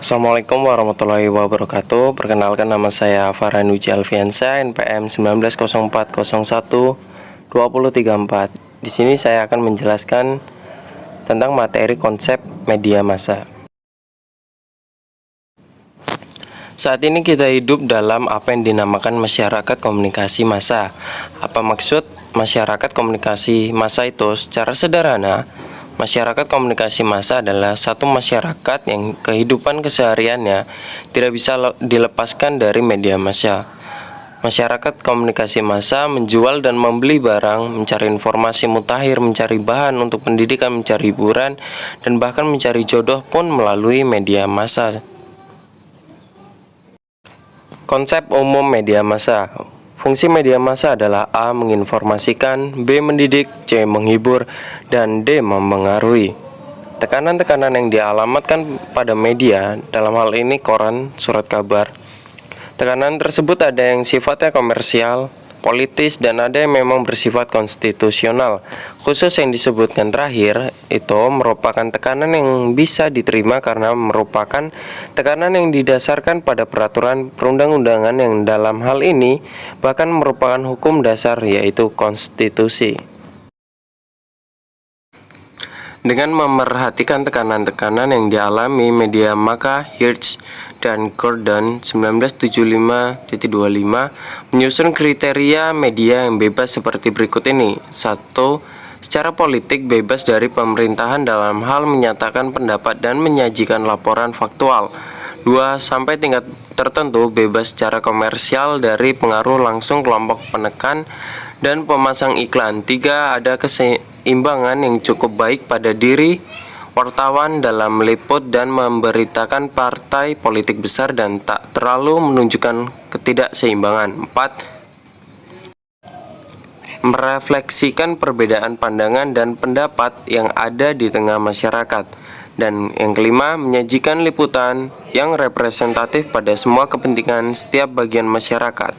Assalamualaikum warahmatullahi wabarakatuh. Perkenalkan, nama saya Faranuji Alfiansa, NPM 1904012034. Di sini saya akan menjelaskan tentang materi konsep media massa. Saat ini kita hidup dalam apa yang dinamakan masyarakat komunikasi massa. Apa maksud masyarakat komunikasi massa itu? Secara sederhana, masyarakat komunikasi massa adalah satu masyarakat yang kehidupan kesehariannya tidak bisa dilepaskan dari media massa. Masyarakat komunikasi massa menjual dan membeli barang, mencari informasi mutakhir, mencari bahan untuk pendidikan, mencari hiburan, dan bahkan mencari jodoh pun melalui media massa. Konsep umum media massa. Fungsi media massa adalah A. Menginformasikan, B. Mendidik, C. Menghibur, dan D. Memengaruhi. Tekanan-tekanan yang dialamatkan pada media, dalam hal ini koran, surat kabar. Tekanan tersebut ada yang sifatnya komersial, politis, dan ada yang memang bersifat konstitusional. Khusus yang disebutkan terakhir itu merupakan tekanan yang bisa diterima karena merupakan tekanan yang didasarkan pada peraturan perundang-undangan yang dalam hal ini bahkan merupakan hukum dasar, yaitu konstitusi. Dengan memerhatikan tekanan-tekanan yang dialami media, maka Hirsch dan Gordon 1975-25 menyusun kriteria media yang bebas seperti berikut ini. 1. Secara politik, bebas dari pemerintahan dalam hal menyatakan pendapat dan menyajikan laporan faktual. 2. Sampai tingkat tertentu, bebas secara komersial dari pengaruh langsung kelompok penekan dan pemasang iklan. 3. Ada keseimbangan yang cukup baik pada diri wartawan dalam meliput dan memberitakan partai politik besar dan tak terlalu menunjukkan ketidakseimbangan. 4. Merefleksikan perbedaan pandangan dan pendapat yang ada di tengah masyarakat. Dan yang kelima, menyajikan liputan yang representatif pada semua kepentingan setiap bagian masyarakat.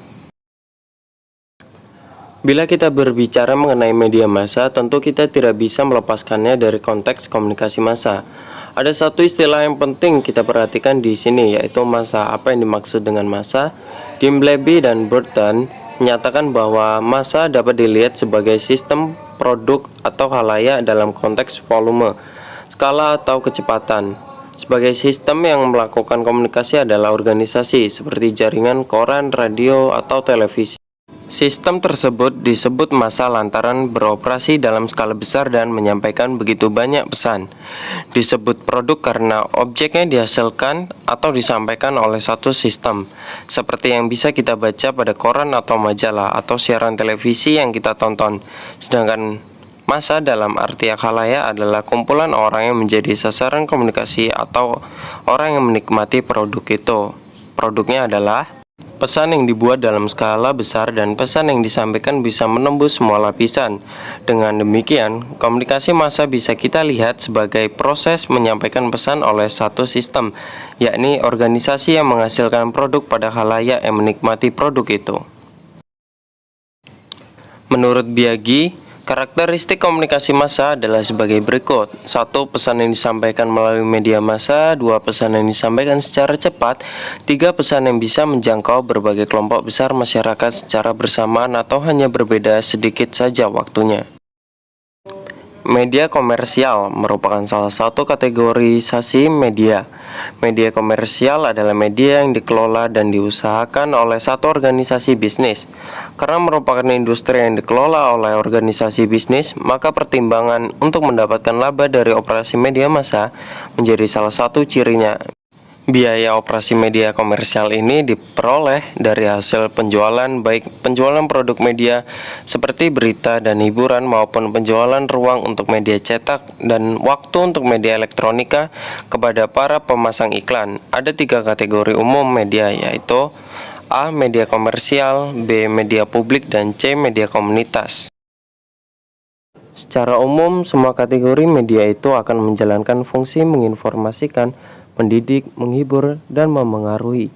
Bila kita berbicara mengenai media massa, tentu kita tidak bisa melepaskannya dari konteks komunikasi massa. Ada satu istilah yang penting kita perhatikan di sini, yaitu massa. Apa yang dimaksud dengan massa? Dimbleby dan Burton menyatakan bahwa massa dapat dilihat sebagai sistem produk atau khalayak dalam konteks volume, skala atau kecepatan. Sebagai sistem yang melakukan komunikasi adalah organisasi seperti jaringan koran, radio, atau televisi. Sistem tersebut disebut massa lantaran beroperasi dalam skala besar dan menyampaikan begitu banyak pesan. Disebut produk karena objeknya dihasilkan atau disampaikan oleh satu sistem, seperti yang bisa kita baca pada koran atau majalah atau siaran televisi yang kita tonton. Sedangkan massa dalam arti khalayak adalah kumpulan orang yang menjadi sasaran komunikasi atau orang yang menikmati produk itu. Produknya adalah pesan yang dibuat dalam skala besar dan pesan yang disampaikan bisa menembus semua lapisan. Dengan demikian, komunikasi massa bisa kita lihat sebagai proses menyampaikan pesan oleh satu sistem, yakni organisasi yang menghasilkan produk pada khalayak yang menikmati produk itu. Menurut Biagi, karakteristik komunikasi massa adalah sebagai berikut. 1. Pesan yang disampaikan melalui media massa. 2. Pesan yang disampaikan secara cepat. 3. Pesan yang bisa menjangkau berbagai kelompok besar masyarakat secara bersamaan atau hanya berbeda sedikit saja waktunya. Media komersial merupakan salah satu kategorisasi media. Media komersial adalah media yang dikelola dan diusahakan oleh satu organisasi bisnis. Karena merupakan industri yang dikelola oleh organisasi bisnis, maka pertimbangan untuk mendapatkan laba dari operasi media massa menjadi salah satu cirinya. Biaya operasi media komersial ini diperoleh dari hasil penjualan, baik penjualan produk media seperti berita dan hiburan maupun penjualan ruang untuk media cetak dan waktu untuk media elektronika kepada para pemasang iklan. Ada 3 kategori umum media, yaitu A. Media komersial, B. Media publik, dan C. Media komunitas. Secara umum, semua kategori media itu akan menjalankan fungsi menginformasikan, mendidik, menghibur, dan memengaruhi.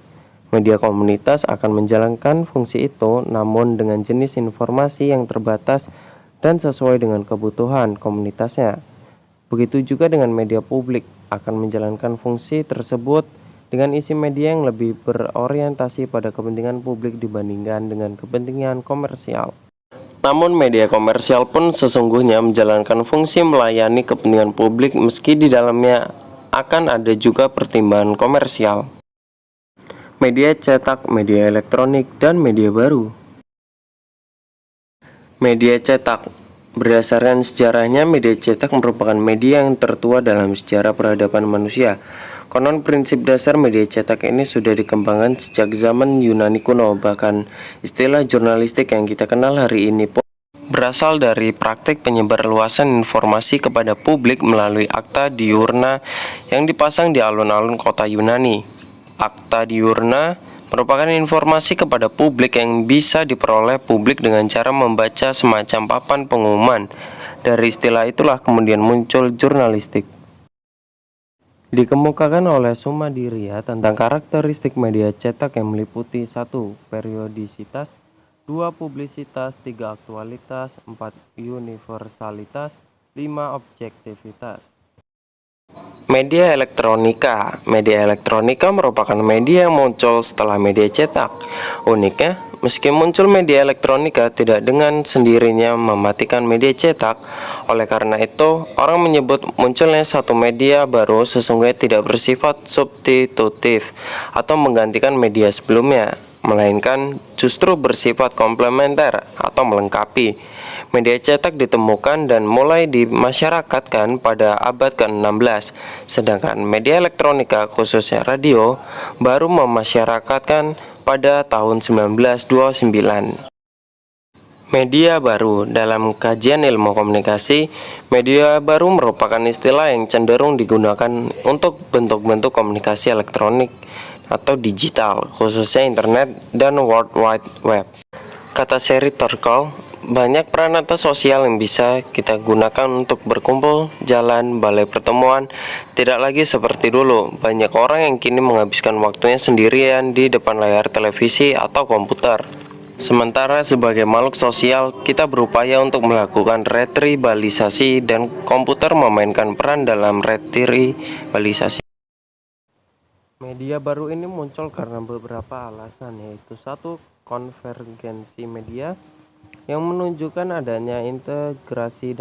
Media komunitas akan menjalankan fungsi itu, namun dengan jenis informasi yang terbatas dan sesuai dengan kebutuhan komunitasnya. Begitu juga dengan media publik, akan menjalankan fungsi tersebut dengan isi media yang lebih berorientasi pada kepentingan publik dibandingkan dengan kepentingan komersial. Namun media komersial pun sesungguhnya menjalankan fungsi melayani kepentingan publik meski di dalamnya akan ada juga pertimbangan komersial. Media cetak, media elektronik, dan media baru. Media cetak. Berdasarkan sejarahnya, media cetak merupakan media yang tertua dalam sejarah peradaban manusia. Konon prinsip dasar media cetak ini sudah dikembangkan sejak zaman Yunani kuno, bahkan istilah jurnalistik yang kita kenal hari ini pun berasal dari praktik penyebarluasan informasi kepada publik melalui akta diurna yang dipasang di alun-alun kota Yunani. Akta diurna merupakan informasi kepada publik yang bisa diperoleh publik dengan cara membaca semacam papan pengumuman. Dari istilah itulah kemudian muncul jurnalistik. Dikemukakan oleh Sumadiria tentang karakteristik media cetak yang meliputi 1. Periodisitas, 2. Publisitas, 3. Aktualitas, 4. Universalitas, 5. Objektivitas. Media elektronika. Media elektronika merupakan media yang muncul setelah media cetak. Uniknya, meski muncul media elektronika tidak dengan sendirinya mematikan media cetak. Oleh karena itu, orang menyebut munculnya satu media baru sesungguhnya tidak bersifat substitutif atau menggantikan media sebelumnya, melainkan justru bersifat komplementer atau melengkapi. Media cetak ditemukan dan mulai dimasyarakatkan pada abad ke-16, sedangkan media elektronika khususnya radio baru memasyarakatkan pada tahun 1929. Media baru. Dalam kajian ilmu komunikasi, media baru merupakan istilah yang cenderung digunakan untuk bentuk-bentuk komunikasi elektronik atau digital, khususnya internet dan World Wide Web. Kata Sherry Turkle, banyak peranata sosial yang bisa kita gunakan untuk berkumpul, jalan, balai pertemuan. Tidak lagi seperti dulu, banyak orang yang kini menghabiskan waktunya sendirian di depan layar televisi atau komputer. Sementara sebagai makhluk sosial, kita berupaya untuk melakukan retribalisasi dan komputer memainkan peran dalam retribalisasi. Media baru ini muncul karena beberapa alasan, yaitu 1. Konvergensi media yang menunjukkan adanya integrasi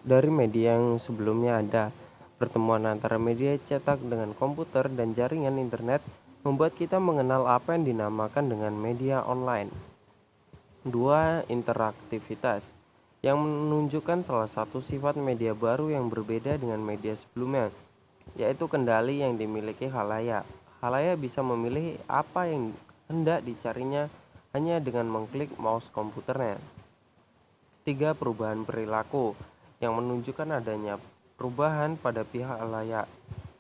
dari media yang sebelumnya ada. Pertemuan antara media cetak dengan komputer dan jaringan internet membuat kita mengenal apa yang dinamakan dengan media online. 2. Interaktivitas yang menunjukkan salah satu sifat media baru yang berbeda dengan media sebelumnya, yaitu kendali yang dimiliki khalayak. Khalayak bisa memilih apa yang hendak dicarinya hanya dengan mengklik mouse komputernya. 3. Perubahan perilaku yang menunjukkan adanya perubahan pada pihak khalayak,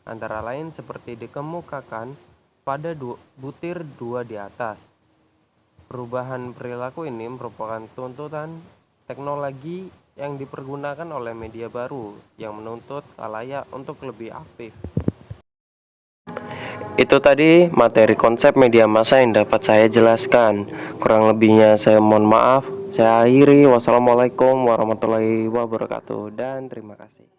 antara lain seperti dikemukakan pada butir 2 di atas. Perubahan perilaku ini merupakan tuntutan teknologi yang dipergunakan oleh media baru yang menuntut khalayak untuk lebih aktif. Itu tadi materi konsep media massa yang dapat saya jelaskan. Kurang lebihnya saya mohon maaf. Saya akhiri. Wassalamualaikum warahmatullahi wabarakatuh dan terima kasih.